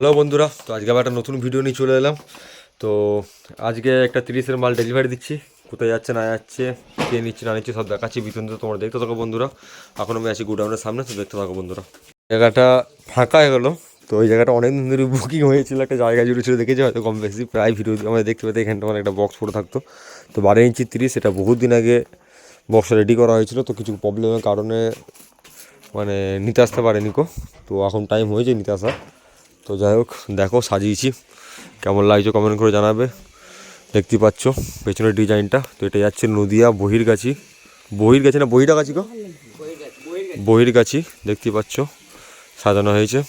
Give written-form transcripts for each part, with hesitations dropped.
Hello বন্ধুরা, তো আজকে আবার একটা নতুন ভিডিও নিয়ে চলে এলাম। তো আজকে একটা 30-এর মাল ডেলিভারি দিচ্ছি। কোথায় যাচ্ছে না যাচ্ছে, কে নিচ্ছে না নিচ্ছে সব দেখাচ্ছি বিস্তারিত, তোমরা দেখতে থাকো বন্ধুরা। এখন আমি আছি গোডাউনের সামনে, তো দেখতে থাকো বন্ধুরা। জায়গাটা ফাঁকা হয়ে গেলো। তো ওই জায়গাটা অনেক দিন ধরে বুকিং হয়েছিল, একটা জায়গা জুড়ে ছিল, দেখেছি হয়তো কম বেশি প্রায় ভিডিও আমাদের দেখতে পেতে। এখানটা মানে একটা বক্স পড়ে থাকতো, তো 12 ইঞ্চি 30, এটা বহুত দিন আগে বক্সটা রেডি করা হয়েছিল। তো কিছু প্রবলেমের কারণে মানে নিতে আসতে পারেনি কো। তো এখন টাইম হয়েছে নিতে আসা। তো যাই হোক, দেখো সাজিয়েছি, কেমন লাগছে কমেন্ট করে জানাবে। দেখতে পাচ্ছ পেছনের ডিজাইনটা। তো এটা যাচ্ছে নদিয়া বহিরগাছি, বহিরগাছি না বহিরাগাছি গো, বহিরগাছি। দেখতে পাচ্ছ সাজানো হয়েছে।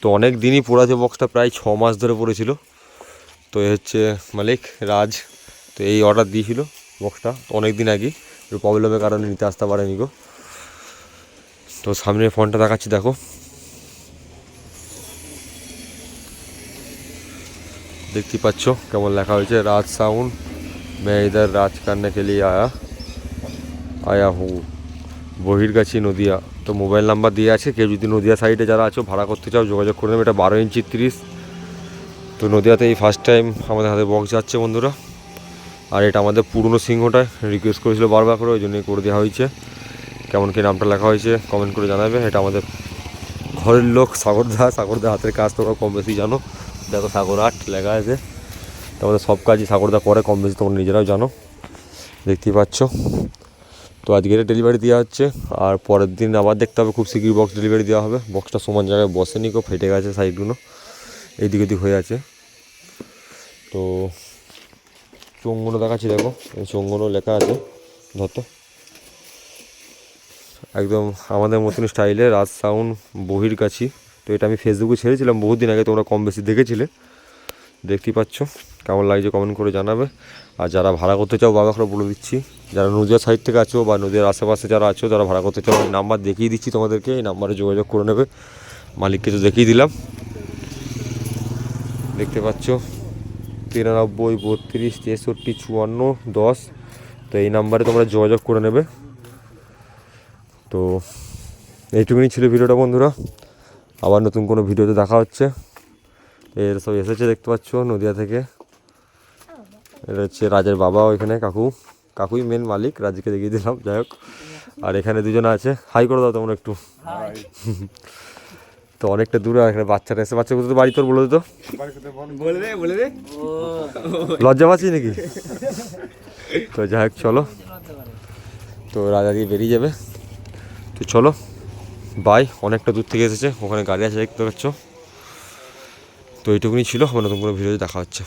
তো অনেক দিনই পড়েছে বক্সটা, প্রায় 6 মাস ধরে পড়েছিল। তো এ হচ্ছে মালিক রাজ। তো এই অর্ডার দিয়েছিল বক্সটা অনেক দিন আগে, একটু প্রবলেমের কারণে নিতে আসতে পারেনি গো। তো সামনে ফোনটা দেখাচ্ছি, দেখো দেখতে পাচ্ছ কেমন লেখা হয়েছে, রাজ সাউন্ড मैं इधर राज करने के लिए आया हूँ বহিরগাছি নদিয়া। তো মোবাইল নাম্বার দিয়ে আছে, কেউ যদি নদিয়া সাইডে যারা আছো ভাড়া করতে চাও যোগাযোগ করে নেবে। এটা 12 ইঞ্চি 30। তো নদিয়াতে এই ফার্স্ট টাইম আমাদের হাতে বক্স যাচ্ছে বন্ধুরা। আর এটা আমাদের পুরনো সিংহটা রিকোয়েস্ট করেছিল বারবার করে, ওই জন্যই করে দেওয়া হয়েছে। কেমন কি নামটা লেখা হয়েছে কমেন্ট করে জানাবে। এটা আমাদের ঘরের লোক সাগরদা হাতের কাজ তোমরা কম বেশি জানো। দেখো সাগর আর্ট লেখা আছে। তো আমাদের সব কাজই সাগরদা করে কম বেশি, তোমরা নিজেরাও জানো, দেখতেই পাচ্ছ। তো আজকে ডেলিভারি দেওয়া হচ্ছে, আর পরের দিন আবার দেখতে হবে, খুব শীঘ্রই বক্স ডেলিভারি দেওয়া হবে। বক্সটা সমান জায়গায় বসেনি কো, ফেটে গেছে সাইডগুলো, এইদিক ওদিক হয়ে আছে। তো চোঙগুলো দেখাচ্ছি, দেখো এই চোঙগুলো লেখা আছে, ধরতো একদম আমাদের মতন স্টাইলে রাজ সাউন্ড বহিরগাছি। তো এটা আমি ফেসবুকে ছেড়েছিলাম বহুত দিন আগে, তোমরা কম বেশি দেখেছিলে। দেখতেই পাচ্ছ কেমন লাগছে কমেন্ট করে জানাবে। আর যারা ভাড়া করতে চাও বাবাকে বলে দিচ্ছি, যারা নদিয়া সাইড থেকে আছো বা নদিয়ার আশেপাশে যারা আছো, যারা ভাড়া করতে চাও, নাম্বার দেখিয়ে দিচ্ছি তোমাদেরকে, এই নাম্বারে যোগাযোগ করে নেবে। মালিককে তো দেখিয়ে দিলাম, দেখতে পাচ্ছ 93 32 63 54 10। তো এই নাম্বারে তোমরা যোগাযোগ করে নেবে। তো এইটুকুনি ছিল ভিডিওটা বন্ধুরা, আবার নতুন কোনো ভিডিওতে দেখা হচ্ছে। এর সব এসেছে দেখতে পাচ্ছ নদিয়া থেকে। এটা হচ্ছে রাজের বাবা, ওইখানে কাকুই মেন মালিক, রাজকে দেখিয়ে দিলাম। যাই হোক, আর এখানে দুজন আছে, হাই করে দাও তোমরা একটু। তো অনেকটা দূরে, এখানে বাচ্চারা এসে, বাচ্চা কোথাও বাড়ি তোর বলে দিত, লজ্জা পাচ্ছি নাকি? তো যাই হোক চলো, তো রাজা দিয়ে বেরিয়ে যাবে। তো চলো বাই, অনেকটা দূর থেকে এসেছে, ওখানে গাড়ি আছে দেখতে পাচ্ছ। তো এইটুকুনি ছিল, আমার নতুন কোনো ভিডিওতে দেখা হচ্ছে।